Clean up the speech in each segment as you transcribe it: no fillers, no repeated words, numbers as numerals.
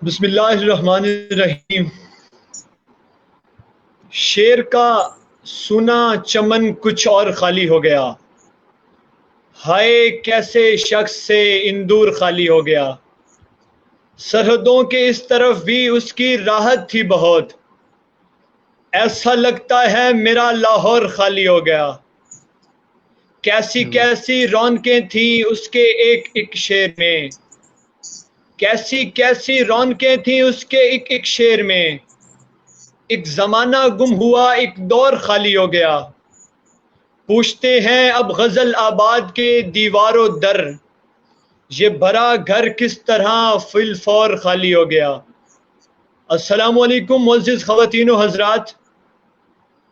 بسم اللہ الرحمن الرحیم۔ شیر کا سنا چمن کچھ اور خالی ہو گیا، ہائے کیسے شخص سے اندور خالی ہو گیا۔ سرحدوں کے اس طرف بھی اس کی راحت تھی بہت، ایسا لگتا ہے میرا لاہور خالی ہو گیا۔ کیسی کیسی رونقیں تھیں اس کے ایک ایک شعر میں، کیسی کیسی رونقیں تھیں اس کے ایک ایک شعر میں۔ ایک زمانہ گم ہوا، ایک دور خالی ہو گیا۔ پوچھتے ہیں اب غزل آباد کے دیوار و در، یہ بھرا گھر کس طرح فی الفور خالی ہو گیا۔ السلام علیکم معزز خواتین و حضرات،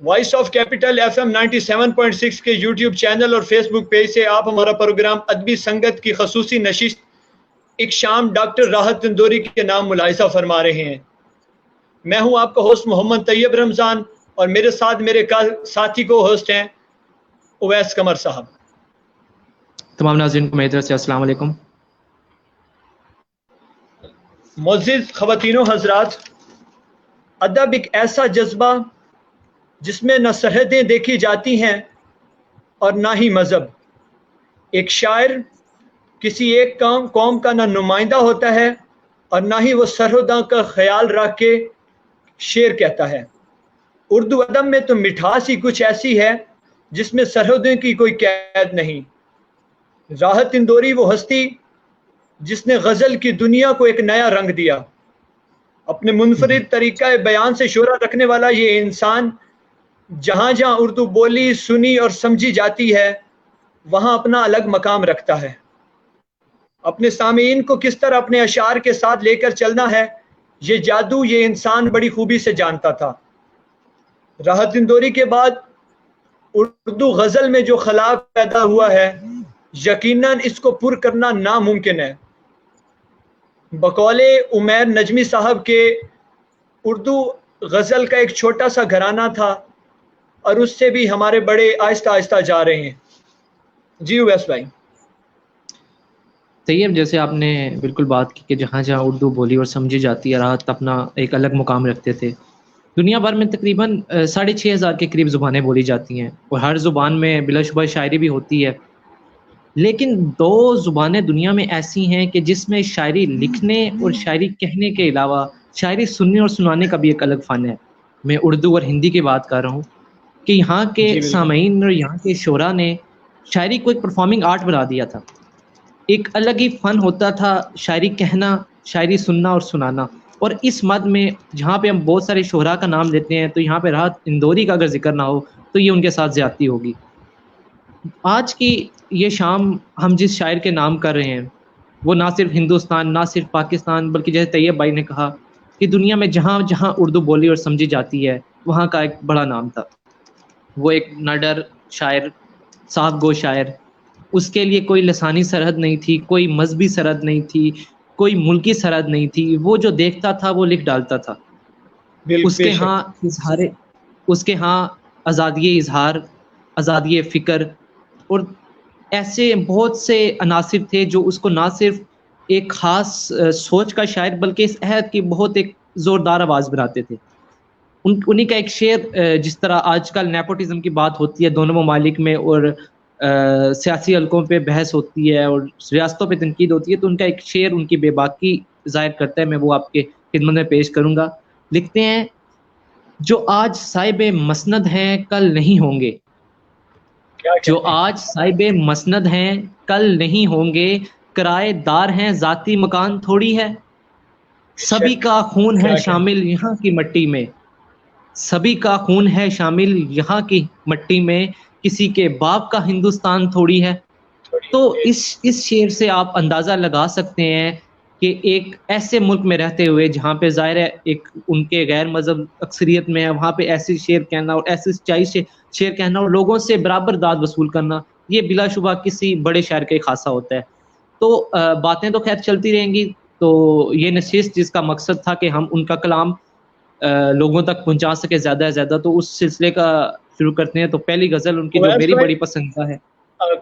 voice of capital F M 97.6 کے یوٹیوب چینل اور فیس بک پیج سے آپ ہمارا پروگرام ادبی سنگت کی خصوصی نشست ایک شام ڈاکٹر راحت اندوری کے نام ملاحظہ فرما رہے ہیں۔ میں ہوں آپ کا ہوسٹ محمد طیب رمضان، اور میرے ساتھ میرے ساتھی کو ہوسٹ ہیں اویس قمر صاحب۔ تمام ناظرین کو میری طرف سے السلام علیکم۔ معزز خواتین و حضرات، ادب ایک ایسا جذبہ جس میں نہ سرحدیں دیکھی جاتی ہیں اور نہ ہی مذہب۔ ایک شاعر کسی ایک قوم کا نہ نمائندہ ہوتا ہے اور نہ ہی وہ سرحدوں کا خیال رکھ کے شعر کہتا ہے۔ اردو ادب میں تو مٹھاس ہی کچھ ایسی ہے جس میں سرحدوں کی کوئی قید نہیں۔ راحت اندوری وہ ہستی جس نے غزل کی دنیا کو ایک نیا رنگ دیا۔ اپنے منفرد طریقہ بیان سے شہرت رکھنے والا یہ انسان جہاں جہاں اردو بولی سنی اور سمجھی جاتی ہے وہاں اپنا الگ مقام رکھتا ہے۔ اپنے سامعین کو کس طرح اپنے اشعار کے ساتھ لے کر چلنا ہے، یہ جادو یہ انسان بڑی خوبی سے جانتا تھا۔ راحت اندوری کے بعد اردو غزل میں جو خلا پیدا ہوا ہے، یقیناً اس کو پر کرنا ناممکن ہے۔ بقول عمیر نجمی صاحب کے اردو غزل کا ایک چھوٹا سا گھرانہ تھا اور اس سے بھی ہمارے بڑے آہستہ آہستہ جا رہے ہیں۔ جی اویس بھائی۔ طیب، جیسے آپ نے بالکل بات کی کہ جہاں جہاں اردو بولی اور سمجھی جاتی ہے، راحت اپنا ایک الگ مقام رکھتے تھے۔ دنیا بھر میں تقریباً 6,500 کے قریب زبانیں بولی جاتی ہیں اور ہر زبان میں بلا شبہ شاعری بھی ہوتی ہے، لیکن 2 زبانیں دنیا میں ایسی ہیں کہ جس میں شاعری لکھنے اور شاعری کہنے کے علاوہ شاعری سننے اور سنانے کا بھی ایک الگ فن ہے۔ میں اردو اور ہندی کی بات کر رہا ہوں کہ یہاں کے سامعین اور یہاں کے شعراء نے شاعری کو ایک پرفارمنگ آرٹ بنا دیا تھا۔ ایک الگ ہی فن ہوتا تھا شاعری کہنا، شاعری سننا اور سنانا۔ اور اس مد میں جہاں پہ ہم بہت سارے شعراء کا نام لیتے ہیں تو یہاں پہ راحت اندوری کا اگر ذکر نہ ہو تو یہ ان کے ساتھ زیادتی ہوگی۔ آج کی یہ شام ہم جس شاعر کے نام کر رہے ہیں وہ نہ صرف ہندوستان، نہ صرف پاکستان، بلکہ جیسے طیب بھائی نے کہا کہ دنیا میں جہاں جہاں اردو بولی اور سمجھی جاتی ہے وہاں کا ایک بڑا نام تھا۔ وہ ایک نڈر شاعر، صاحب گو شاعر، اس کے لیے کوئی لسانی سرحد نہیں تھی، کوئی مذہبی سرحد نہیں تھی، کوئی ملکی سرحد نہیں تھی۔ وہ جو دیکھتا تھا وہ لکھ ڈالتا تھا۔ اس کے ہاں آزادی اظہار، آزادی فکر اور ایسے بہت سے عناصر تھے جو اس کو نہ صرف ایک خاص سوچ کا شاعر بلکہ اس عہد کی بہت ایک زوردار آواز بناتے تھے۔ انہی کا ایک شعر، جس طرح آج کل نیپوٹزم کی بات ہوتی ہے دونوں ممالک میں اور سیاسی حلقوں پہ بحث ہوتی ہے اور ریاستوں پہ تنقید ہوتی ہے، تو ان کا ایک شعر ان کی بے باکی ظاہر کرتا ہے۔ میں وہ آپ کے خدمت میں پیش کروں گا۔ لکھتے ہیں، جو آج صاحب مسند ہیں کل نہیں ہوں گے، جو آج صاحب مسند ہیں کل نہیں ہوں گے، کرائے دار ہیں ذاتی مکان تھوڑی ہے، سبھی کا خون ہے شامل یہاں کی مٹی میں، سبھی کا خون ہے شامل یہاں کی مٹی میں، کسی کے باپ کا ہندوستان تھوڑی ہے۔ تو اس شعر سے آپ اندازہ لگا سکتے ہیں کہ ایک ایسے ملک میں رہتے ہوئے جہاں پہ ظاہر ہے ایک ان کے غیر مذہب اکثریت میں ہے، وہاں پہ ایسی شعر کہنا اور ایسی سچائی سے شعر کہنا اور لوگوں سے برابر داد وصول کرنا، یہ بلا شبہ کسی بڑے شاعر کا خاصہ ہوتا ہے۔ تو باتیں تو خیر چلتی رہیں گی، تو یہ نشست جس کا مقصد تھا کہ ہم ان کا کلام لوگوں تک پہنچا سکے زیادہ سے زیادہ، تو اس سلسلے کا شروع کرتے ہیں۔ تو پہلی غزل ان کی جو میری بڑی پسندیدہ ہے،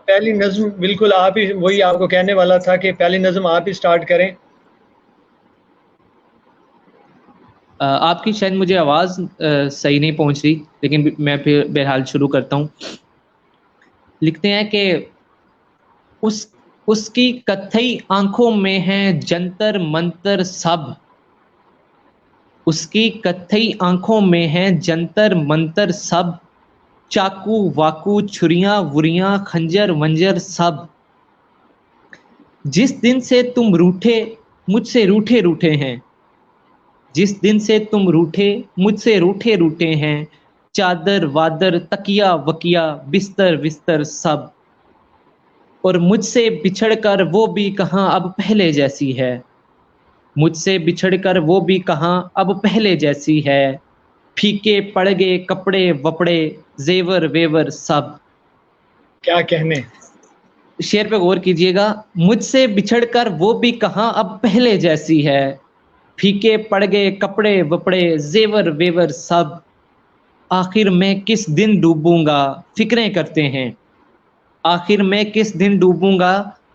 پہلی نظم بالکل آپ ہی، وہی آپ کو کہنے والا تھا کہ پہلی نظم آپ ہی سٹارٹ کریں۔ آپ کی شاید مجھے آواز صحیح نہیں پہنچ رہی، لیکن میں پھر بہرحال شروع کرتا ہوں. لکھتے ہیں کہ اس کی کتھئی آنکھوں میں ہیں جنتر منتر سب، اس کی کتھئی آنکھوں میں ہیں جنتر منتر سب، چاقو واقو چھریاں وریاں خنجر ونجر سب. جس دن سے تم روٹھے مجھ سے روٹھے روٹھے ہیں، جس دن سے تم روٹھے مجھ سے روٹھے روٹھے ہیں، چادر وادر تکیا وکیا بستر بستر سب. اور مجھ سے بچھڑ کر وہ بھی کہاں اب پہلے جیسی ہے، مجھ سے بچھڑ کر وہ بھی کہاں اب پہلے جیسی ہے، پھیکے پڑ گئے کپڑے وپڑے زیور ویور سب. کیا کہنے. شعر پہ غور کیجئے گا. مجھ سے بچھڑ کر وہ بھی کہاں اب پہلے جیسی ہے، پھیکے پڑ گئے کپڑے وپڑے زیور ویور سب. آخر میں کس دن ڈوبوں گا فکریں کرتے ہیں، آخر میں کس دن ڈوبوں گا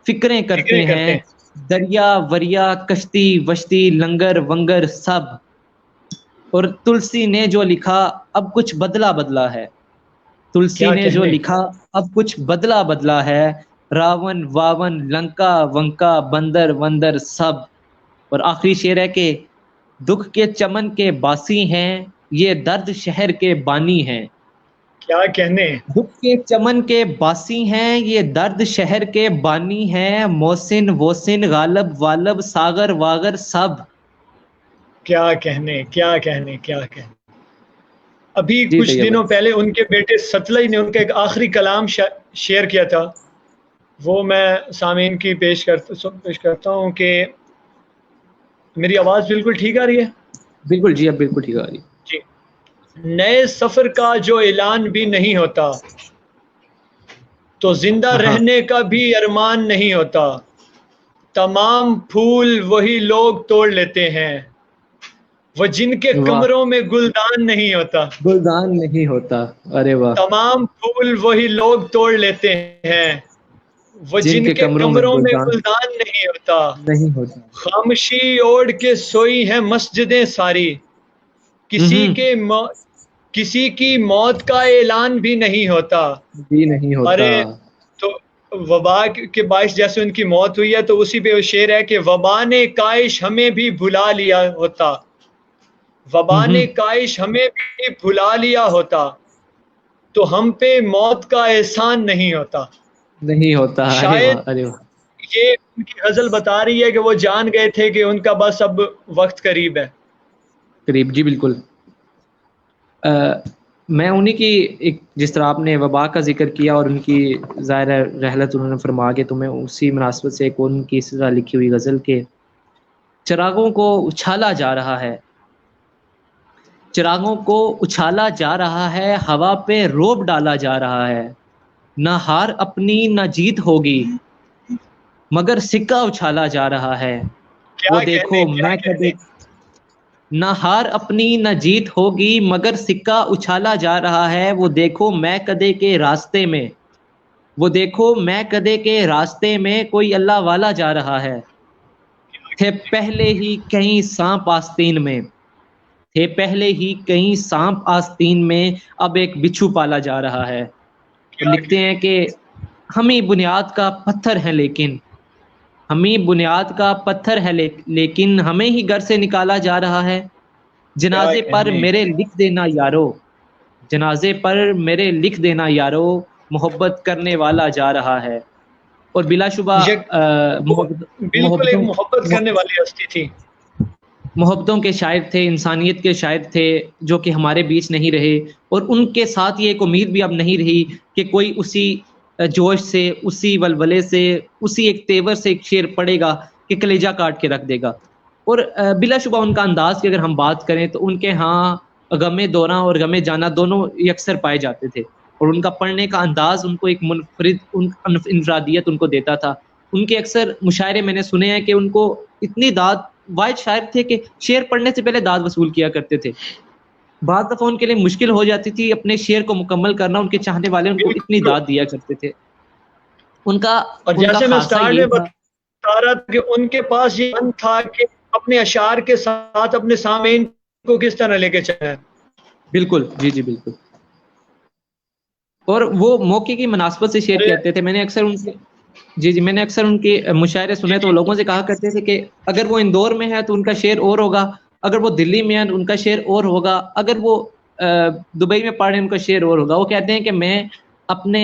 فکریں کرتے ہیں، دریا وریا کشتی وشتی لنگر ونگر سب. اور تلسی نے جو لکھا اب کچھ بدلا بدلا ہے، تلسی کیا نے جو کہنے. لکھا اب کچھ بدلا بدلا ہے، راون واون لنکا ونکا بندر وندر سب. اور آخری شعر ہے کہ دکھ کے چمن کے باسی ہیں یہ درد شہر کے بانی ہیں، کیا کہنے. دکھ کے چمن کے باسی ہیں یہ درد شہر کے بانی ہیں، محسن وحسن غالب والب ساغر واگر سب. کیا کہنے کیا کہنے کیا کہنے. ابھی جی کچھ طیب دنوں بھائی. پہلے ان کے بیٹے ستلئی نے ان کا ایک آخری کلام شیئر کیا تھا، وہ میں سامعین کی پیش کرتا ہوں کہ میری آواز بالکل ٹھیک آ رہی ہے. بالکل جی، اب بالکل ٹھیک آ رہی. جی. نئے سفر کا جو اعلان بھی نہیں ہوتا تو زندہ ہاں رہنے کا بھی ارمان نہیں ہوتا، تمام پھول وہی لوگ توڑ لیتے ہیں وہ جن کے واہ، کمروں میں گلدان نہیں ہوتا، گلدان نہیں ہوتا. ارے واہ. تمام پھول وہی لوگ توڑ لیتے ہیں وہ جن کے کمروں میں گلدان نہیں ہوتا، نہیں ہوتا. خاموشی اوڑھ کے سوئی ہے مسجدیں ساری، کسی کی موت کا اعلان بھی نہیں ہوتا. بھی نہیں ہوتا. ارے تو وبا کے باعث جیسے ان کی موت ہوئی ہے تو اسی پہ وہ شعر ہے کہ وبا نے کائش ہمیں بھی بھلا لیا ہوتا، وبا نے کائش ہمیں بھی بھلا لیا ہوتا تو ہم پہ موت کا احسان نہیں ہوتا. نہیں ہوتا. ارے شاید واہ ارے واہ. یہ ان کی غزل بتا رہی ہے کہ وہ جان گئے تھے کہ ان کا بس اب وقت قریب ہے. قریب، جی بالکل. میں انہی کی ایک، جس طرح آپ نے وبا کا ذکر کیا اور ان کی ظاہر رحلت انہوں نے فرما کے، تو میں اسی مناسبت سے ایک ان کی اس طرح لکھی ہوئی غزل کے چراغوں کو اچھالا جا رہا ہے، چراغوں کو اچھالا جا رہا ہے، ہوا پہ روب ڈالا جا رہا ہے، نہ ہار اپنی نہ جیت ہوگی مگر سکہ اچھالا جا رہا ہے. وہ کیا کہنے دیکھو کیا میں کدے، کہنے. نہ ہار اپنی نہ جیت ہوگی مگر سکہ اچھالا جا رہا ہے. وہ دیکھو میں کدے کے راستے میں، وہ دیکھو میں کدے کے راستے میں کوئی اللہ والا جا رہا ہے. تھے پہلے ہی کہیں سانپ آستین میں، تھے پہلے ہی کہیں سانپ آستین میں، اب ایک بچھو پالا جا رہا ہے. اور کیا لکھتے ہیں کہ ہمیں بنیاد کا پتھر ہے لیکن، ہمیں بنیاد کا پتھر ہے لیکن ہمیں ہی گھر سے نکالا جا رہا ہے. جنازے پر کہنے. میرے لکھ دینا یارو، جنازے پر میرے لکھ دینا یارو، محبت کرنے والا جا رہا ہے. اور بلا شبہ یہ وہ بالکل ایک محبتوں محبت کرنے والی ہستی تھی. محبتوں کے شاعر تھے، انسانیت کے شاعر تھے، جو کہ ہمارے بیچ نہیں رہے. اور ان کے ساتھ یہ ایک امید بھی اب نہیں رہی کہ کوئی اسی جوش سے، اسی ولولے سے، اسی ایک تیور سے ایک شعر پڑے گا کہ کلیجہ کاٹ کے رکھ دے گا. اور بلا شبہ ان کا انداز کی اگر ہم بات کریں تو ان کے ہاں غم دوراں اور غم جانا دونوں یکسر پائے جاتے تھے، اور ان کا پڑھنے کا انداز ان کو ایک منفرد انفرادیت ان کو دیتا تھا. ان کے اکثر مشاعرے میں نے سنے ہیں کہ ان کو اتنی داد، واحد شاعر تھے کہ شعر پڑھنے سے پہلے داد وصول کیا کرتے تھے. بعض دفعہ ان کے لیے مشکل ہو جاتی تھی اپنے شعر کو مکمل کرنا، ان کے چاہنے والے ان کو اتنی بالکل. داد دیا کرتے تھے. ان کا اور ان کا جیسے میں خاصہ سٹارٹ یہ میں تھا. بتا رہا تھا کہ ان کے پاس یہ فن تھا کہ اپنے اشعار کے ساتھ اپنے سامعین کو کس طرح لے کے چلا ہے. بالکل جی جی بالکل. اور وہ موقع کی مناسبت سے شیئر کرتے تھے. میں نے اکثر ان کے میں نے اکثر ان کے مشاعرے سنے تو لوگوں سے کہا کرتے تھے کہ اگر وہ اندور میں ہے تو ان کا شعر اور ہوگا, اگر وہ دلی میں ہے تو ان کا شعر اور ہوگا, اگر وہ دبئی میں پڑھ رہے ہیں ان کا شعر اور ہوگا. وہ کہتے ہیں کہ میں اپنے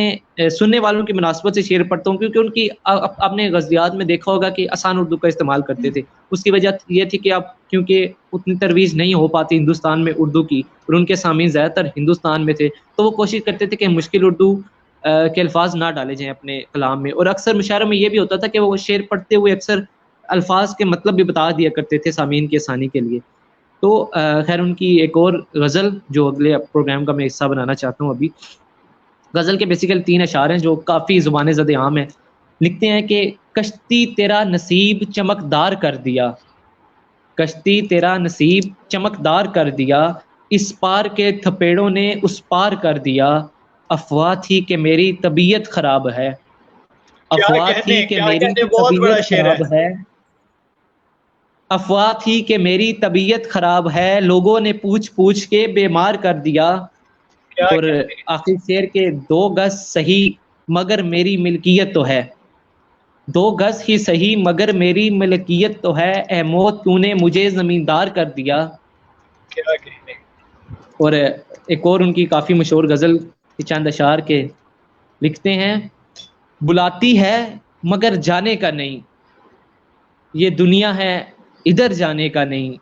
سننے والوں کی مناسبت سے شعر پڑھتا ہوں, کیونکہ ان کی اپنے غزلیات میں دیکھا ہوگا کہ آسان اردو کا استعمال کرتے تھے. اس کی وجہ یہ تھی کہ اب کیونکہ اتنی ترویج نہیں ہو پاتی ہندوستان میں اردو کی, اور ان کے سامعین زیادہ تر ہندوستان میں تھے, تو وہ کوشش کرتے تھے کہ مشکل اردو کے الفاظ نہ ڈالے جائیں اپنے کلام میں. اور اکثر مشاعروں میں یہ بھی ہوتا تھا کہ وہ شعر پڑھتے ہوئے اکثر الفاظ کے مطلب بھی بتا دیا کرتے تھے سامعین کی آسانی کے لیے. تو خیر ان کی ایک اور غزل جو اگلے پروگرام کا میں حصہ بنانا چاہتا ہوں. ابھی غزل کے بیسیکل 3 اشعار ہیں جو کافی زبان زد عام ہیں. لکھتے ہیں کہ کشتی تیرا نصیب چمکدار کر دیا, کشتی تیرا نصیب چمکدار کر دیا, اس پار کے تھپیڑوں نے اس پار کر دیا, افواہ تھی کہ میری طبیعت خراب ہے, افواہ تھی کہ میری طبیعت خراب ہے, افواہ تھی کہ میری طبیعت خراب ہے, لوگوں نے پوچھ پوچھ کے بیمار کر دیا. اور آخر شعر کے 2 گز صحیح مگر میری ملکیت تو ہے, 2 گز ہی صحیح مگر میری ملکیت تو ہے, اے موت تو نے مجھے زمیندار کر دیا. اور ایک اور ان کی کافی مشہور غزل کے چند اشعار کے لکھتے ہیں, بلاتی ہے مگر جانے کا نہیں, یہ دنیا ہے ادھر جانے کا نہیں,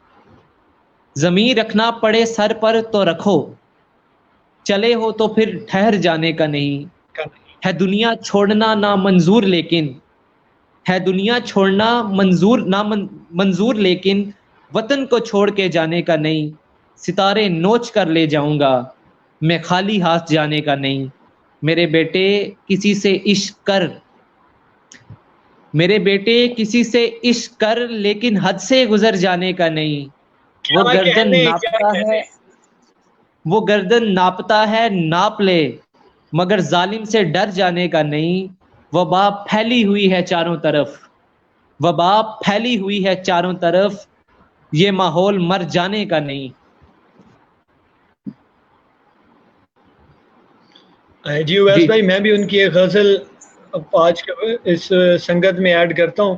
زمین رکھنا پڑے سر پر تو رکھو, چلے ہو تو پھر ٹھہر جانے کا نہیں, ہے دنیا چھوڑنا نامنظور لیکن, ہے دنیا چھوڑنا منظور لیکن, وطن کو چھوڑ کے جانے کا نہیں, ستارے نوچ کر لے جاؤں گا میں خالی ہاتھ جانے کا نہیں, میرے بیٹے کسی سے عشق کر, میرے بیٹے کسی سے عشق کر لیکن حد سے گزر جانے کا نہیں, وہ گردن ناپتا ہے, وہ گردن ناپتا ہے ناپ لے مگر ظالم سے ڈر جانے کا نہیں, وبا پھیلی ہوئی ہے چاروں طرف, وبا پھیلی ہوئی ہے چاروں طرف, یہ ماحول مر جانے کا نہیں. جی اویس بھائی, میں بھی ان کی ایک غزل آج اس سنگت میں ایڈ کرتا ہوں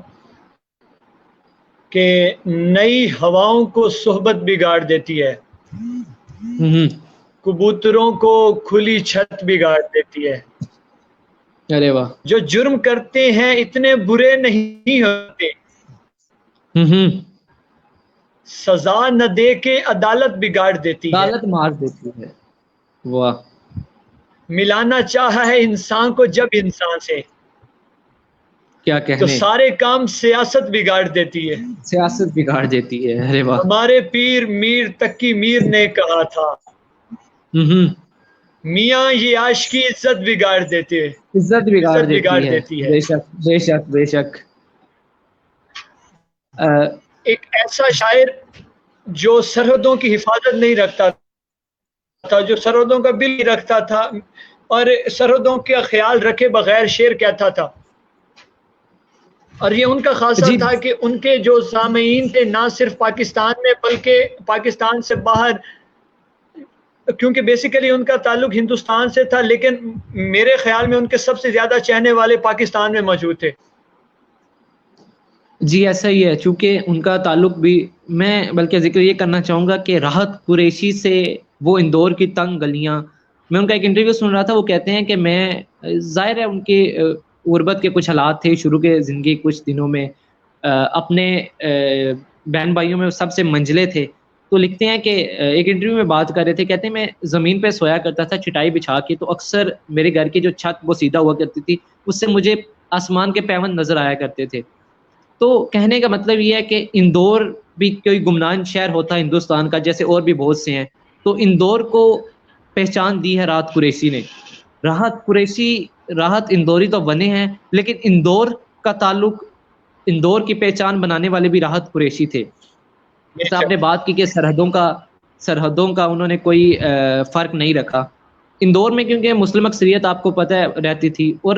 کہ نئی ہواؤں کو صحبت بگاڑ دیتی ہے, کبوتروں کو کھلی چھت بگاڑ دیتی ہے, ارے واہ, جو جرم کرتے ہیں اتنے برے نہیں ہوتے, سزا نہ دے کے عدالت بگاڑ دیتی ہے, عدالت مار دیتی ہے. واہ, ملانا چاہا ہے انسان کو جب انسان سے, کیا تو کہنے, سارے کام سیاست بگاڑ دیتی ہے, سیاست بگاڑ دیتی ہے. ارے واہ, ہمارے پیر میر تقی میر نے کہا تھا, میاں یہ عاشقی عزت بگاڑ دیتے, عزت بگاڑ دیتی ہے. بے شک بے شک بے شک. ایک ایسا شاعر جو سرحدوں کی حفاظت نہیں رکھتا تھا, جو سرحدوں کا بل رکھتا تھا اور سرحدوں کا خیال رکھے بغیر شعر کہتا تھا, اور یہ ان کا خاصہ تھا کہ ان کے جو سامعین تھے نہ صرف پاکستان میں بلکہ پاکستان سے باہر, کیونکہ بیسیکلی ان کا تعلق ہندوستان سے تھا, لیکن میرے خیال میں ان کے سب سے زیادہ چاہنے والے پاکستان میں موجود تھے. جی ایسا ہی ہے, چونکہ ان کا تعلق بھی, میں بلکہ ذکر یہ کرنا چاہوں گا کہ راحت قریشی سے وہ اندور کی تنگ گلیاں, میں ان کا ایک انٹرویو سن رہا تھا, وہ کہتے ہیں کہ میں, ظاہر ہے ان کی غربت کے کچھ حالات تھے شروع کے زندگی کچھ دنوں میں, اپنے بہن بھائیوں میں سب سے منجلے تھے, تو لکھتے ہیں کہ ایک انٹرویو میں بات کر رہے تھے, کہتے ہیں میں زمین پہ سویا کرتا تھا چٹائی بچھا کے, تو اکثر میرے گھر کی جو چھت وہ سیدھا ہوا کرتی تھی, اس سے مجھے آسمان کے پیوند نظر آیا کرتے تھے. تو کہنے کا مطلب یہ ہے کہ اندور بھی کوئی گمنام شہر ہوتا ہے ہندوستان کا, جیسے اور بھی بہت سے ہیں, تو اندور کو پہچان دی ہے راحت قریشی نے. راحت قریشی, راحت اندوری تو بنے ہیں, لیکن اندور کا تعلق, اندور کی پہچان بنانے والے بھی راحت قریشی تھے. جیسے آپ نے بات کی کہ سرحدوں کا انہوں نے کوئی فرق نہیں رکھا. اندور میں کیونکہ مسلم اکثریت آپ کو پتہ ہے رہتی تھی, اور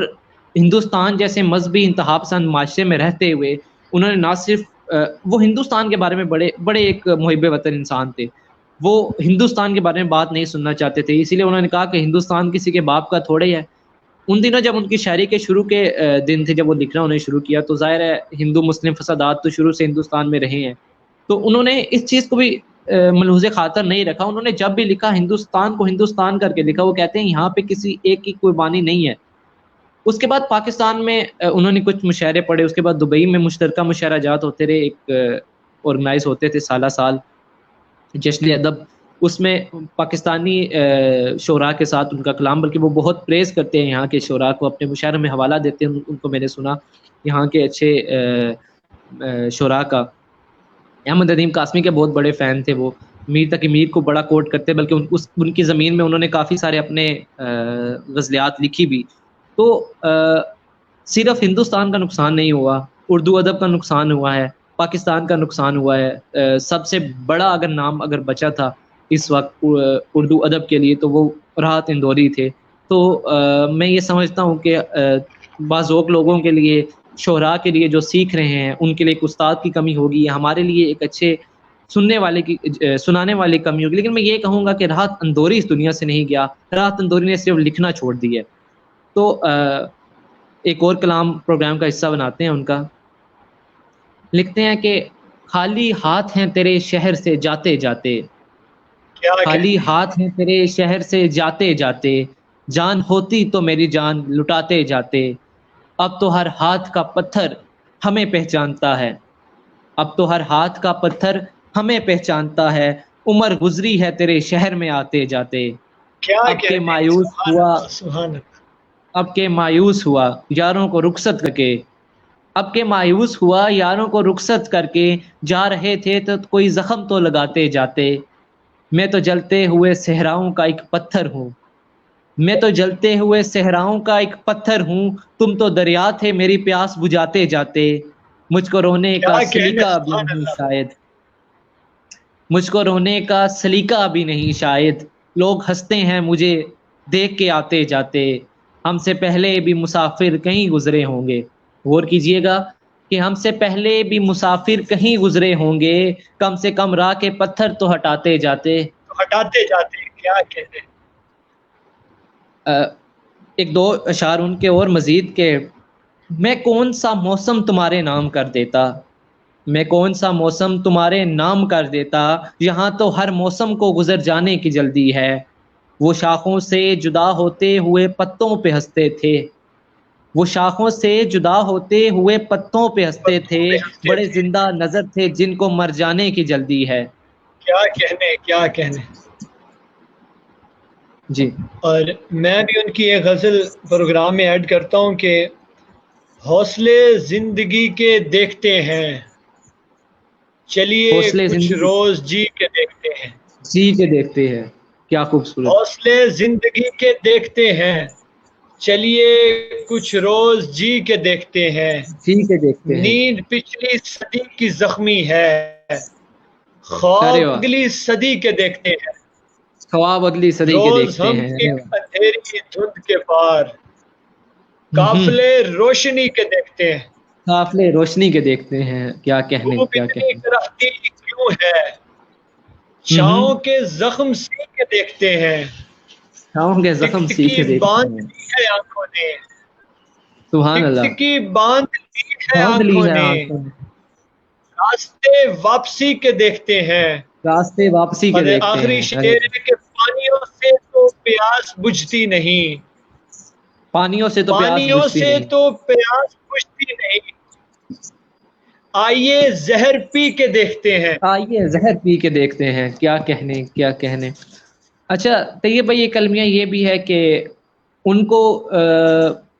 ہندوستان جیسے مذہبی انتہا پسند معاشرے میں رہتے ہوئے انہوں نے نہ صرف وہ ہندوستان کے بارے میں بڑے ایک محب وطن انسان تھے, وہ ہندوستان کے بارے میں بات نہیں سننا چاہتے تھے، اسی لیے انہوں نے کہا کہ ہندوستان کسی کے باپ کا تھوڑا ہی ہے۔ ان دنوں جب ان کی شاعری کے شروع کے دن تھے، جب وہ لکھنا انہوں نے شروع کیا، تو ظاہر ہے ہندو مسلم فسادات تو شروع سے ہندوستان میں رہے ہیں، تو انہوں نے اس چیز کو بھی ملحوظ خاطر نہیں رکھا۔ انہوں نے جب بھی لکھا ہندوستان کو ہندوستان کر کے لکھا۔ وہ کہتے ہیں یہاں پہ کسی ایک کی قربانی نہیں ہے۔ اس کے بعد پاکستان میں انہوں نے کچھ مشاعرے پڑھے، اس کے بعد دبئی میں مشترکہ مشاعرہ جات ہوتے رہے، ایک آرگنائز ہوتے تھے سالہ سال جشن ادب، اس میں پاکستانی شعراء کے ساتھ ان کا کلام، بلکہ وہ بہت پریز کرتے ہیں یہاں کے شعراء کو، اپنے مشاعرے میں حوالہ دیتے ہیں ان کو۔ میں نے سنا یہاں کے اچھے شعراء کا، احمد ندیم قاسمی کے بہت بڑے فین تھے وہ، میر تقی میر کو بڑا کوٹ کرتے، بلکہ ان کی زمین میں انہوں نے کافی سارے اپنے غزلیات لکھی بھی۔ تو صرف ہندوستان کا نقصان نہیں ہوا، اردو ادب کا نقصان ہوا ہے، پاکستان کا نقصان ہوا ہے۔ سب سے بڑا اگر نام اگر بچا تھا اس وقت اردو ادب کے لیے تو وہ راحت اندوری تھے۔ تو میں یہ سمجھتا ہوں کہ بعض لوگوں کے لیے، شعراء کے لیے جو سیکھ رہے ہیں، ان کے لیے ایک استاد کی کمی ہوگی، ہمارے لیے ایک اچھے سنانے والے کی کمی ہوگی۔ لیکن میں یہ کہوں گا کہ راحت اندوری اس دنیا سے نہیں گیا، راحت اندوری نے صرف لکھنا چھوڑ دی ہے۔ تو ایک اور کلام پروگرام کا حصہ بناتے ہیں ان کا۔ لکھتے ہیں کہ خالی ہاتھ ہیں تیرے شہر سے جاتے جاتے، خالی ہاتھ ہیں تیرے شہر سے جاتے جاتے، جان ہوتی تو میری جان لٹاتے جاتے، اب تو ہر ہاتھ کا پتھر ہمیں پہچانتا ہے، اب تو ہر ہاتھ کا پتھر ہمیں پہچانتا ہے، عمر گزری ہے تیرے شہر میں آتے جاتے، اب کے مایوس ہوا، اب کے مایوس ہوا یاروں کو رخصت کر کے، اب کے مایوس ہوا یاروں کو رخصت کر کے، جا رہے تھے تو کوئی زخم تو لگاتے جاتے، میں تو جلتے ہوئے صحراؤں کا ایک پتھر ہوں، میں تو جلتے ہوئے صحراؤں کا ایک پتھر ہوں، تم تو دریا تھے میری پیاس بجھاتے جاتے، مجھ کو رونے کا سلیقہ بھی نہیں شاید، مجھ کو رونے کا سلیقہ بھی نہیں شاید، لوگ ہنستے ہیں مجھے دیکھ کے آتے جاتے، ہم سے پہلے بھی مسافر کہیں گزرے ہوں گے۔ غور کیجئے گا کہ ہم سے پہلے بھی مسافر کہیں گزرے ہوں گے، کم سے کم راہ کے پتھر تو ہٹاتے جاتے۔ کیا کہتے ہیں۔ ایک دو اشعار ان کے اور مزید کہ میں کون سا موسم تمہارے نام کر دیتا، میں کون سا موسم تمہارے نام کر دیتا، یہاں تو ہر موسم کو گزر جانے کی جلدی ہے، وہ شاخوں سے جدا ہوتے ہوئے پتوں پہ ہنستے تھے، وہ شاخوں سے جدا ہوتے ہوئے پتوں پہ ہنستے تھے، بڑے زندہ نظر تھے جن کو مر جانے کی جلدی ہے۔ کیا کہنے، کیا کہنے۔ جی، اور میں بھی ان کی ایک غزل پروگرام میں ایڈ کرتا ہوں کہ حوصلے زندگی کے دیکھتے ہیں، چلیے حوصلے کچھ زندگی روز جی کے دیکھتے ہیں، جی کے دیکھتے ہیں، کیا خوبصورت۔ حوصلے زندگی کے دیکھتے ہیں، چلیے کچھ روز جی کے دیکھتے ہیں، جی کے دیکھتے ہیں، نیند پچھلی صدی کی زخمی ہے، ارے خواب واہ، اگلی صدی کے دیکھتے ہیں، خواب اگلی صدی کے روز دیکھتے ہم ہیں، ایک اندھیری دھند کے پار، قافلے روشنی کے دیکھتے ہیں، قافلے روشنی کے دیکھتے ہیں، کیا کہنے، دھوپ کیا اتنی کہنے۔ کرختی کیوں ہے، چھاؤں کے زخم سی کے دیکھتے ہیں، چھاؤں کے زخم سی ٹکٹکی کے دیکھتے باندھ ہیں، لی ہے آنکھوں نے، سبحان اللہ، ٹکٹکی باندھ لی ہے باندھ لی آنکھوں ہے نے، آنکھوں نے، راستے واپسی کے دیکھتے ہیں، راستے واپسی کے اور دیکھتے آخری ہیں، ارے شعر ہے کہ پانیوں سے تو پیاس بجھتی نہیں، پانیوں سے تو پیاس پانیوں بجھتی سے نہیں، تو پیاس بجھتی نہیں، آئیے زہر پی کے دیکھتے ہیں۔ آئیے زہر پی کے دیکھتے ہیں، کیا کہنے، کیا کہنے۔ اچھا طیب بھائی، یہ کلمیہ یہ بھی ہے کہ ان کو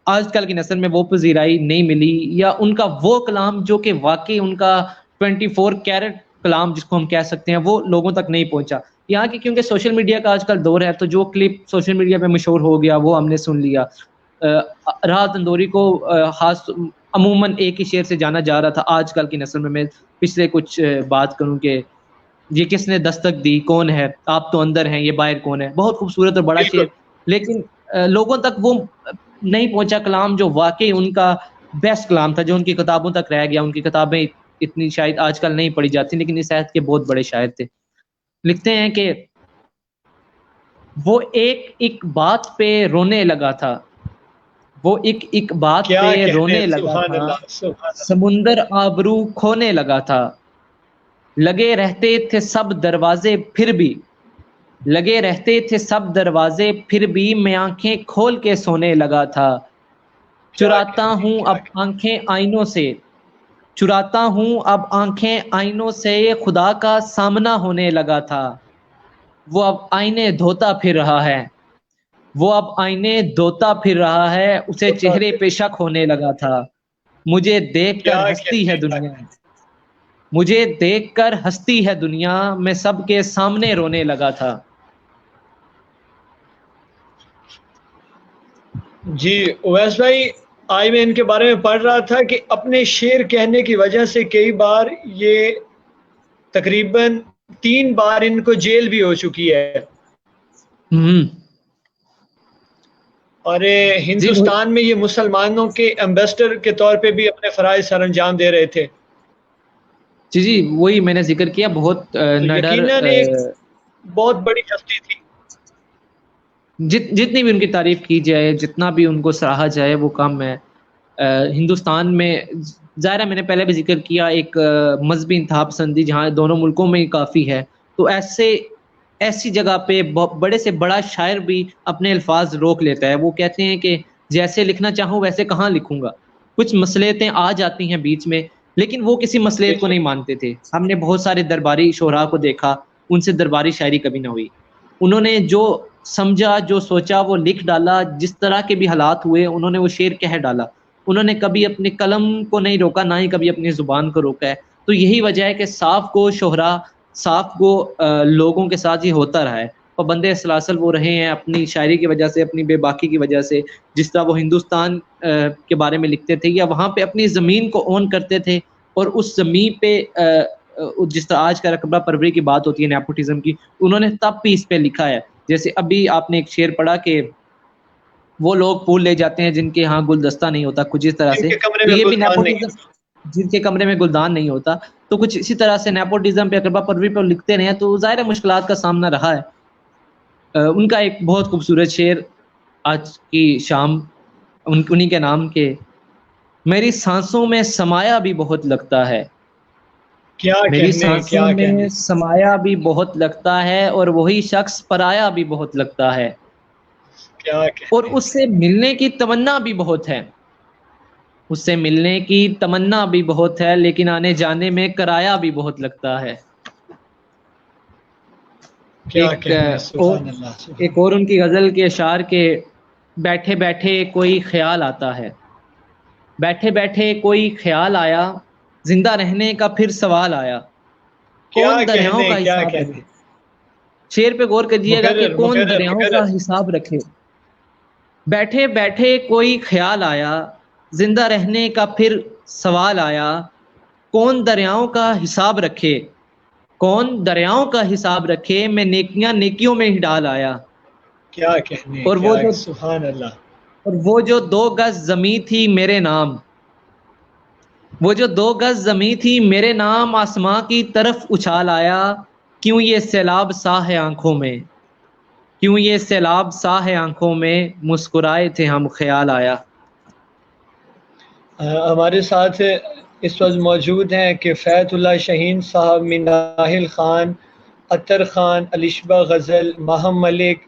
آج کل کی نسل میں وہ پذیرائی نہیں ملی، یا ان کا وہ کلام جو کہ واقعی ان کا 24 کیرٹ کلام جس کو ہم کہہ سکتے ہیں، وہ لوگوں تک نہیں پہنچا۔ یہاں کی کیونکہ سوشل میڈیا کا آج کل دور ہے، تو جو کلپ سوشل میڈیا پہ مشہور ہو گیا وہ ہم نے سن لیا۔ راحت اندوری کو خاص عموماً ایک ہی شعر سے جانا جا رہا تھا، آج کل کی نسل میں پچھلے کچھ بات کروں کہ یہ کس نے دستک دی، کون ہے، آپ تو اندر ہیں، یہ باہر کون ہے، بہت خوبصورت اور بڑا شعر، لیکن لوگوں تک وہ نہیں پہنچا کلام جو واقعی ان کا بیسٹ کلام تھا، جو ان کی کتابوں تک رہ گیا۔ ان کی کتابیں اتنی شاید آج کل نہیں پڑھی جاتی، لیکن اس عہد کے بہت بڑے شاعر تھے۔ لکھتے ہیں کہ وہ ایک ایک بات پہ رونے لگا تھا، وہ ایک ایک بات کیا پہ کہنے رونے ہیں، لگا سبحان تھا، اللہ سبحان اللہ. سمندر آبرو کھونے لگا تھا، لگے رہتے تھے سب دروازے پھر بھی، لگے رہتے تھے سب دروازے پھر بھی، میں آنکھیں کھول کے سونے لگا تھا، کیا چراتا کہنے ہوں کیا اب آنکھیں آئینوں سے، چراتا ہوں اب آنکھیں آئینوں سے، خدا کا سامنا ہونے لگا تھا، وہ اب آئینے دھوتا پھر رہا ہے، وہ اب آئینے دھوتا پھر رہا ہے، اسے ہوتا چہرے ہے. پہ شک ہونے لگا تھا، مجھے دیکھ کیا کر ہنستی کہنے ہے کیا دنیا، کہنے. مجھے دیکھ کر ہنستی ہے دنیا، میں سب کے سامنے رونے لگا تھا۔ جی اویس بھائی، آج میں ان کے بارے میں پڑھ رہا تھا کہ اپنے شعر کہنے کی وجہ سے کئی بار یہ تقریباً 3 بار ان کو جیل بھی ہو چکی ہے، ہوں اور جی ہندوستان میں یہ مسلمانوں کے ایمبیسڈر کے طور پہ بھی اپنے فرائض سر انجام دے رہے تھے، جی جی وہی میں نے ذکر کیا، بہت تو نڈر، یقیناً ایک بہت بڑی ہستی تھی. جتنی بھی ان کی تعریف کی جائے، جتنا بھی ان کو سراہا جائے وہ کم ہے۔ ہندوستان میں ظاہر ہے، میں نے پہلے بھی ذکر کیا، ایک مذہبی انتہا پسندی جہاں دونوں ملکوں میں ہی کافی ہے، تو ایسی جگہ پہ بڑے سے بڑا شاعر بھی اپنے الفاظ روک لیتا ہے۔ وہ کہتے ہیں کہ جیسے لکھنا چاہوں ویسے کہاں لکھوں گا، کچھ مصلحتیں آ جاتی ہیں بیچ میں، لیکن وہ کسی بے مصلحت کو نہیں شک. مانتے تھے۔ ہم نے بہت سارے درباری شعراء کو دیکھا، ان سے درباری شاعری کبھی نہ ہوئی، انہوں نے جو سمجھا، جو سوچا وہ لکھ ڈالا، جس طرح کے بھی حالات ہوئے انہوں نے وہ شعر کہہ ڈالا، انہوں نے کبھی اپنے قلم کو نہیں روکا، نہ ہی کبھی اپنی زبان کو روکا ہے۔ تو یہی وجہ ہے کہ صاف گو شہرا، صاف گو لوگوں کے ساتھ یہ ہوتا رہا ہے۔ پابند سلاسل وہ رہے ہیں اپنی شاعری کی وجہ سے، اپنی بے باکی کی وجہ سے، جس طرح وہ ہندوستان کے بارے میں لکھتے تھے، یا وہاں پہ اپنی زمین کو اون کرتے تھے، اور اس زمین پہ جس طرح آج کا رقبہ پروری کی بات ہوتی ہے نیپوٹزم کی، انہوں نے تب بھی اس پہ لکھا ہے۔ جیسے ابھی آپ نے ایک شعر پڑھا کہ وہ لوگ پھول لے جاتے ہیں جن کے ہاں گلدستہ نہیں ہوتا، کچھ اس طرح جن سے، کے کمرے تو میں یہ بھی گلدان نہیں نیپوٹزم، جن کے کمرے میں گلدان نہیں ہوتا، تو کچھ اسی طرح سے نیپوٹزم پہ، رقبہ پروری پہ لکھتے رہے ہیں، تو ظاہر مشکلات کا سامنا رہا ہے۔ ان کا ایک بہت خوبصورت شعر آج کی شام انہی کے نام کے، میری سانسوں میں سمایا بھی بہت لگتا ہے، کیا میری کہنے سانسوں کیا کہنے. میں سمایا بھی بہت لگتا ہے، اور وہی شخص پرایا بھی بہت لگتا ہے، کیا اور کہنے. اس سے ملنے کی تمنا بھی بہت ہے، اس سے ملنے کی تمنا بھی بہت ہے، لیکن آنے جانے میں کرایہ بھی بہت لگتا ہے۔ کیا ایک کہنے، اور سبحان اللہ سبحان. ایک اور ان کی غزل کے اشعار کے، بیٹھے بیٹھے کوئی خیال آتا ہے، بیٹھے بیٹھے کوئی خیال آیا، زندہ رہنے کا پھر سوال آیا، کیا کون دریاؤں کہنے کا کیا حساب کہنے. رکھے۔ شعر پہ غور کیجیے گا کہ مقرر کون مقرر دریاؤں کا مقرر. حساب رکھے، بیٹھے بیٹھے کوئی خیال آیا، زندہ رہنے کا پھر سوال آیا، کون دریاؤں کا حساب رکھے، کون دریاؤں کا حساب رکھے، میں نیکیاں نیکیوں میں ہی ڈال آیا، کیا کہنے اور کیا سبحان اللہ. وہ جو 2 گز زمیں تھی میرے نام، وہ جو 2 گز زمیں تھی میرے نام، آسماں کی طرف اچھال آیا، کیوں یہ سیلاب سا ہے آنکھوں میں، کیوں یہ سیلاب سا ہے آنکھوں میں، مسکرائے تھے ہم خیال آیا۔ ہمارے ساتھ اس وقت موجود ہیں کہ فیض اللہ شہین صاحب، مناہل خان، اطہر خان، الشبہ غزل، ماہم ملک،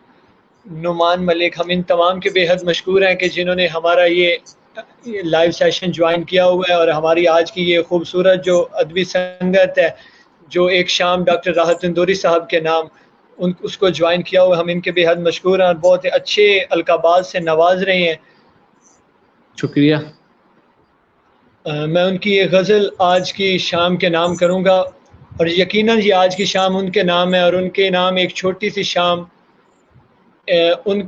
نعمان ملک، ہم ان تمام کے بے حد مشکور ہیں کہ جنہوں نے ہمارا یہ لائیو سیشن جوائن کیا ہوا ہے، اور ہماری آج کی یہ خوبصورت جو ادبی سنگت ہے، جو ایک شام ڈاکٹر راحت تندوری صاحب کے نام اس کو جوائن کیا ہوا، ہم ان کے بے حد مشکور ہیں، اور بہت اچھے القابات سے نواز رہے ہیں۔ شکریہ۔ میں ان کی یہ غزل آج کی شام کے نام کروں گا، اور یقیناً یہ آج کی شام ان کے نام ہے، اور ان کے نام ایک چھوٹی سی شام ان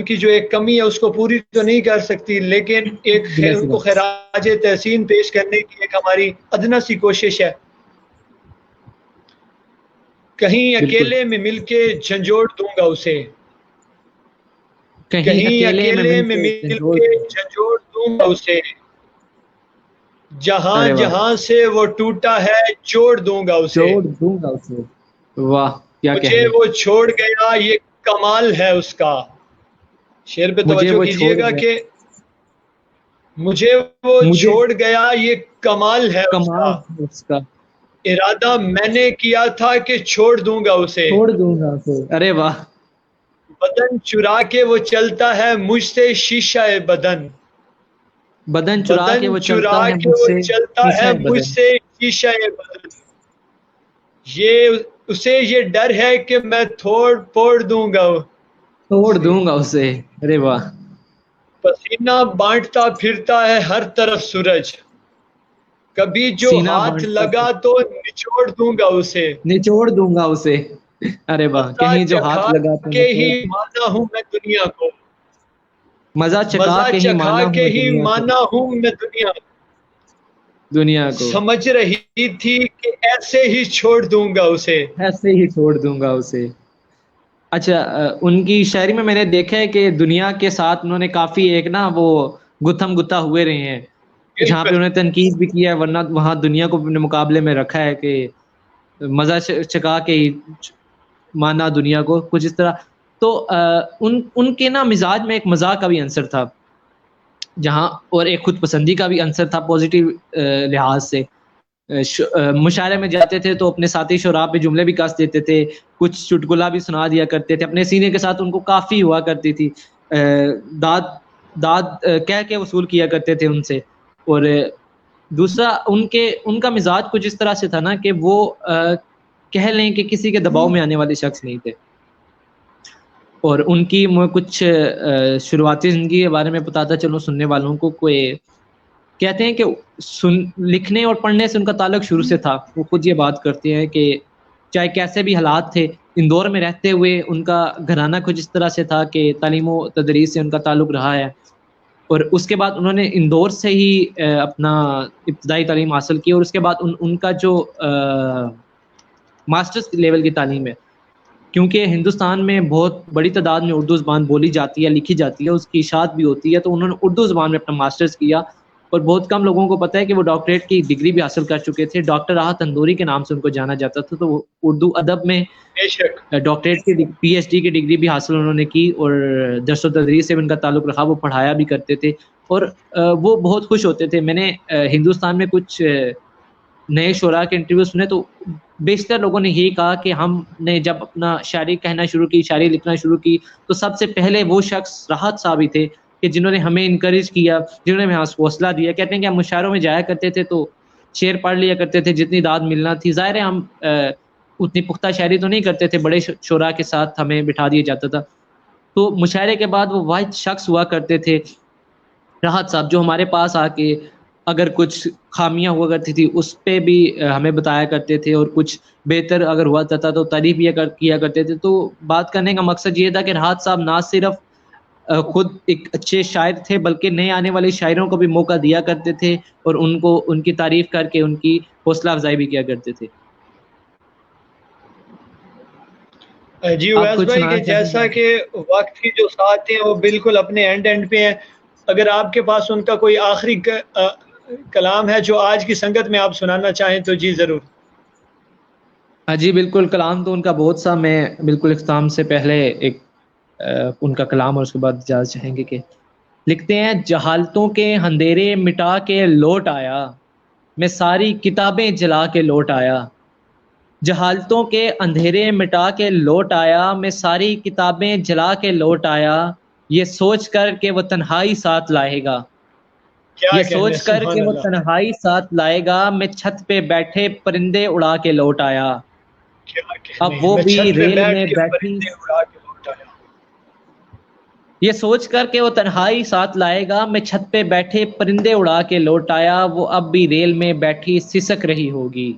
کی جو ایک کمی ہے اس کو پوری تو نہیں کر سکتی، لیکن ان کو خراج تحسین پیش کرنے کی ایک ہماری ادنا سی کوشش ہے۔ کہیں بالکل، اکیلے میں مل کے جھنجھوڑ دوں گا اسے، کہیں اکیلے میں مل کے جھنجھوڑ دوں گا اسے، جہاں ارے واہ، جہاں سے وہ ٹوٹا ہے جوڑ دوں گا اسے، جوڑ دوں گا اسے، واہ کیا مجھے کہنے. وہ چھوڑ گیا یہ کمال ہے اس کا. شعر پہ مجھے توجہ وہ چھوڑ کیجیے گا گیا. کہ مجھے وہ مجھے چھوڑ گیا یہ کمال ہے اس کمال کا. ہے اس کا. ارادہ میں نے کیا تھا کہ چھوڑ دوں گا اسے. چھوڑ دوں گا اسے. ارے واہ. بدن چرا کے وہ چلتا ہے مجھ سے شیشہ بدن. بدن چرا کے بدن وہ چلتا چرا ہے کے مجھ وہ سے چلتا ہے شیشہ مجھ بدن. سے شیشہ بدن. یہ اسے یہ ڈر ہے کہ میں پھوڑ دوں گا توڑ اسے. دوں گا اسے. ارے واہ. پسینہ بانٹتا پھرتا ہے ہر طرف سورج. کبھی جو سینہ ہاتھ بانٹتا لگا تو نچوڑ دوں گا اسے. نچوڑ دوں گا اسے. ارے واہ. مزہ کہیں جو ہاتھ چکھا لگا تو کے ہی نچوڑ. مانا ہوں میں دنیا کو. مزہ چکا مزہ کے ہی چکھا مانا ہوں کے میں ہی دنیا کو. مانا ہوں میں دنیا کو. دنیا کو سمجھ رہی تھی کہ ایسے ہی چھوڑ دوں گا اسے. ایسے ہی چھوڑ دوں گا اسے. اچھا ان کی شاعری میں نے دیکھا ہے کہ دنیا کے ساتھ انہوں نے کافی ایک نا وہ گتھم گتھا ہوئے رہے ہیں جہاں پہ بالکل انہوں نے تنقید بھی کیا ہے ورنہ وہاں دنیا کو اپنے مقابلے میں رکھا ہے کہ مزہ چکا کے ہی مانا دنیا کو کچھ اس طرح. تو ان کے نا مزاج میں ایک مزاح کا بھی عنصر تھا جہاں اور ایک خود پسندی کا بھی عنصر تھا پازیٹیو لحاظ سے. مشاعرے میں جاتے تھے تو اپنے ساتھی شعراء پہ جملے بھی کس دیتے تھے, کچھ چٹکلا بھی سنا دیا کرتے تھے, اپنے سینے کے ساتھ ان کو کافی ہوا کرتی تھی, داد کہہ کے وصول کیا کرتے تھے ان سے. اور دوسرا ان کا مزاج کچھ اس طرح سے تھا نا کہ وہ کہہ لیں کہ کسی کے دباؤ میں آنے والے شخص نہیں تھے. اور ان کی کچھ شروعاتی زندگی کے بارے میں بتاتا چلوں سننے والوں کو. کوئی کہتے ہیں کہ لکھنے اور پڑھنے سے ان کا تعلق شروع سے تھا. وہ خود یہ بات کرتے ہیں کہ چاہے کیسے بھی حالات تھے, اندور میں رہتے ہوئے ان کا گھرانہ کچھ اس طرح سے تھا کہ تعلیم و تدریس سے ان کا تعلق رہا ہے. اور اس کے بعد انہوں نے اندور سے ہی اپنا ابتدائی تعلیم حاصل کی, اور اس کے بعد ان کا جو ماسٹرز لیول کی تعلیم ہے, کیونکہ ہندوستان میں بہت بڑی تعداد میں اردو زبان بولی جاتی ہے, لکھی جاتی ہے, اس کی اشاعت بھی ہوتی ہے, تو انہوں نے اردو زبان میں اپنا ماسٹرز کیا. اور بہت کم لوگوں کو پتہ ہے کہ وہ ڈاکٹریٹ کی ڈگری بھی حاصل کر چکے تھے. ڈاکٹر راحت تندوری کے نام سے ان کو جانا جاتا تھا. تو وہ اردو ادب میں بے شک ڈاکٹریٹ کی پی ایچ ڈی کی ڈگری بھی حاصل انہوں نے کی, اور درس و تدریس سے ان کا تعلق رہا. وہ پڑھایا بھی کرتے تھے اور وہ بہت خوش ہوتے تھے. میں نے ہندوستان میں کچھ نئے شعراء کے انٹرویو سنے تو بیشتر لوگوں نے یہی کہا کہ ہم نے جب اپنا شاعری کہنا شروع کی, شاعری لکھنا شروع کی, تو سب سے پہلے وہ شخص راحت صاحب ہی تھے کہ جنہوں نے ہمیں انکریج کیا, جنہوں نے ہمیں حوصلہ دیا. کہتے ہیں کہ ہم مشاعروں میں جایا کرتے تھے تو شعر پڑھ لیا کرتے تھے جتنی داد ملنا تھی. ظاہر ہے ہم اتنی پختہ شاعری تو نہیں کرتے تھے, بڑے شعراء کے ساتھ ہمیں بٹھا دیا جاتا تھا. تو مشاعرے کے بعد وہ واحد شخص ہوا کرتے تھے راحت صاحب, جو ہمارے پاس آ کے اگر کچھ خامیاں ہوا کرتی تھی اس پہ بھی ہمیں بتایا کرتے تھے, اور کچھ بہتر اگر ہوا تھا تو تعریف کیا کرتے تھے. تو بات کرنے کا مقصد یہ تھا کہ راحت صاحب نہ صرف خود ایک اچھے شاعر تھے بلکہ نئے آنے والے شاعروں کو بھی موقع دیا کرتے تھے, اور ان کو ان کی تعریف کر کے ان کی حوصلہ افزائی بھی کیا کرتے تھے. جی آپ اویس کچھ بھائی کہ سنانا چاہیں جیسا گے؟ کہ وقت کی جو ساتھ ہیں وہ بالکل اپنے اینڈ پہ ہیں. اگر آپ کے پاس ان کا کوئی آخری کلام ہے جو آج کی سنگت میں آپ سنانا چاہیں تو جی ضرور. ہاں جی بالکل, کلام تو ان کا بہت سا. میں بالکل اختتام سے پہلے ایک ان کا کلام اور اس کے بعد اجازت چاہیں گے کہ لکھتے ہیں, جہالتوں کے اندھیرے مٹا کے لوٹ آیا, میں ساری کتابیں جلا کے لوٹ آیا. جہالتوں کے اندھیرے مٹا کے لوٹ آیا, میں ساری کتابیں جلا کے لوٹ آیا. یہ سوچ کر کہ وہ تنہائی ساتھ لائے گا, کیا یہ کہنے, سوچ کر سبحان کہ وہ اللہ. تنہائی ساتھ لائے گا. میں چھت پہ بیٹھے پرندے اڑا کے لوٹ آیا, کیا کہنے, اب وہ میں بھی چھت پہ ریل بیٹھ میں کے بیٹھی. پرندے اڑا کے لوٹ آیا. یہ سوچ کر کہ وہ تنہائی ساتھ لائے گا, میں چھت پہ بیٹھے پرندے اڑا کے لوٹ آیا. وہ اب بھی ریل میں بیٹھی سسک رہی ہوگی,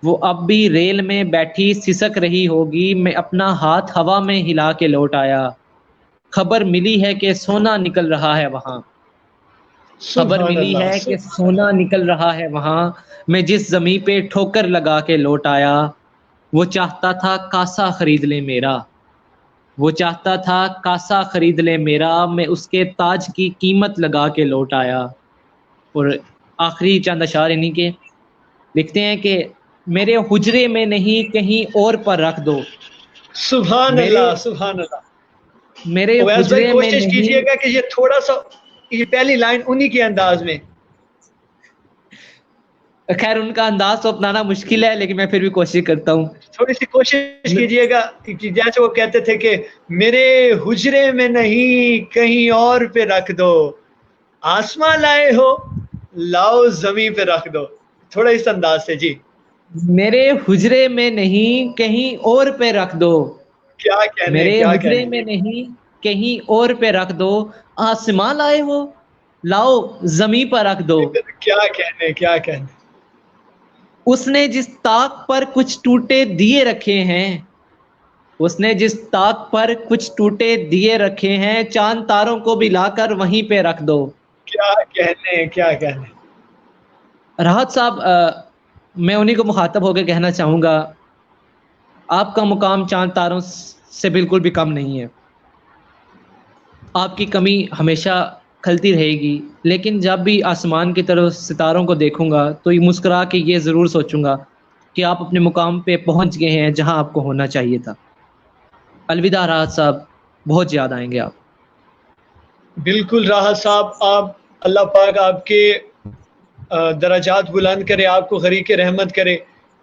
وہ اب بھی ریل میں بیٹھی سسک رہی ہوگی. میں اپنا ہاتھ ہوا میں ہلا کے لوٹ آیا. خبر ملی ہے کہ سونا نکل رہا ہے وہاں, خبر سبحان ملی اللہ, ہے کہ سبحان سونا اللہ. نکل رہا ہے وہاں. میں جس زمین پہ ٹھوکر لگا کے لوٹ آیا, وہ چاہتا تھا کاسا خرید لے میرا, وہ چاہتا تھا کاسا خرید لے میرا. میں اس کے تاج کی قیمت لگا کے لوٹ آیا. اور آخری چند اشعار انہی کے لکھتے ہیں کہ میرے حجرے میں نہیں کہیں اور پر رکھ دو. سبحان میرے اللہ سبحان اللہ. میرے اویس بھائی حجرے میں کوشش کیجئے نہیں. گا کہ یہ تھوڑا سا یہ پہلی لائن انہی کے انداز میں. خیر ان کا انداز تو اپنانا مشکل ہے لیکن میں پھر بھی کوشش کرتا ہوں. تھوڑی سی کوشش کیجئے گا کہ جیسے وہ کہتے تھے کہ میرے حجرے میں نہیں کہیں اور پہ رکھ دو, آسمان لائے ہو لاؤ زمین پہ رکھ دو. تھوڑا اس انداز سے جی. میرے حجرے میں نہیں کہیں اور پہ رکھ دو. کیا کہنے میرے کیا حجرے کہنے. میں نہیں کہیں اور پہ رکھ دو. آسمان لائے ہو لاؤ زمین پر رکھ دو. کیا کہنے کیا کہنے. اس نے جس طاق پر کچھ ٹوٹے دیے رکھے ہیں, اس نے جس طاق پر کچھ ٹوٹے دیے رکھے ہیں, چاند تاروں کو بھی لا کر وہیں پہ رکھ دو. کیا کہنے کیا کہنے. راحت صاحب میں انہی کو مخاطب ہو کے کہنا چاہوں گا آپ کا مقام چاند تاروں سے بالکل بھی کم نہیں ہے. آپ کی کمی ہمیشہ کھلتی رہے گی, لیکن جب بھی آسمان کی طرف ستاروں کو دیکھوں گا تو یہ مسکرا کے یہ ضرور سوچوں گا کہ آپ اپنے مقام پہ پہنچ گئے ہیں جہاں آپ کو ہونا چاہیے تھا. الوداع راحت صاحب, بہت یاد آئیں گے آپ. بالکل راحت صاحب, آپ اللہ پاک آپ کے درجات بلند کرے, آپ کو غریق رحمت کرے.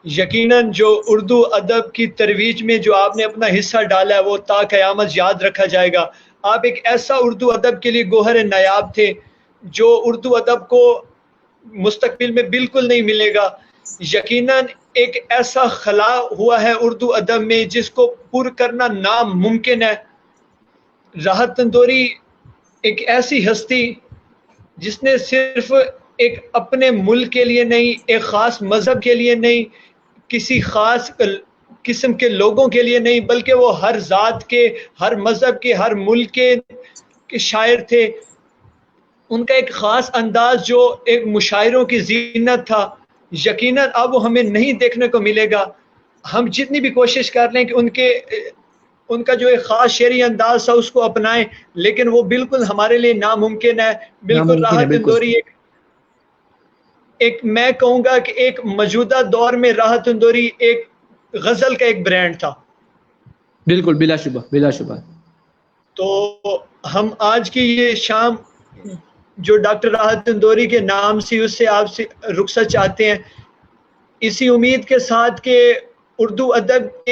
یقیناً جو اردو ادب کی ترویج میں جو آپ نے اپنا حصہ ڈالا ہے وہ تا قیامت یاد رکھا جائے گا. آپ ایک ایسا اردو ادب کے لیے گوہر نایاب تھے جو اردو ادب کو مستقبل میں بالکل نہیں ملے گا. یقیناً ایک ایسا خلا ہوا ہے اردو ادب میں جس کو پر کرنا ناممکن ہے. راحت تندوری ایک ایسی ہستی جس نے صرف ایک اپنے ملک کے لیے نہیں, ایک خاص مذہب کے لیے نہیں, کسی خاص قسم کے لوگوں کے لیے نہیں, بلکہ وہ ہر ذات کے, ہر مذہب کے, ہر ملک کے شاعر تھے. ان کا ایک خاص انداز جو ایک مشاعروں کی زینت تھا, یقیناً اب وہ ہمیں نہیں دیکھنے کو ملے گا. ہم جتنی بھی کوشش کر لیں کہ ان کا جو ایک خاص شعری انداز تھا اس کو اپنائیں, لیکن وہ بالکل ہمارے لیے ناممکن ہے. بالکل ناممکن ہے, راحت بالکل. تندوری ایک میں کہوں گا کہ ایک موجودہ دور میں راحت تندوری ایک غزل کا ایک برانڈ تھا. بالکل, بلا شبہ بلا شبہ. تو ہم آج کی یہ شام جو ڈاکٹر راحت تندوری کے نام سے اس سے آپ سے رخصت چاہتے ہیں, اسی امید کے ساتھ کہ اردو ادب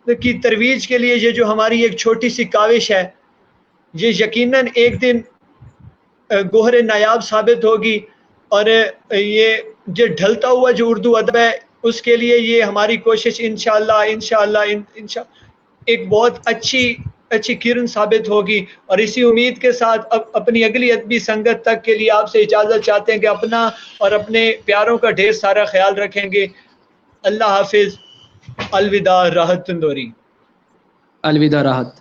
کی ترویج کے لیے یہ جو ہماری ایک چھوٹی سی کاوش ہے یہ یقیناً ایک دن گوہر نایاب ثابت ہوگی. اور یہ جو ڈھلتا ہوا جو اردو ادب ہے اس کے لیے یہ ہماری کوشش انشاءاللہ ایک بہت اچھی کرن ثابت ہوگی. اور اسی امید کے ساتھ اپنی اگلی ادبی سنگت تک کے لیے آپ سے اجازت چاہتے ہیں کہ اپنا اور اپنے پیاروں کا ڈھیر سارا خیال رکھیں گے. اللہ حافظ. الوداع راحت تندوری. الوداع راحت.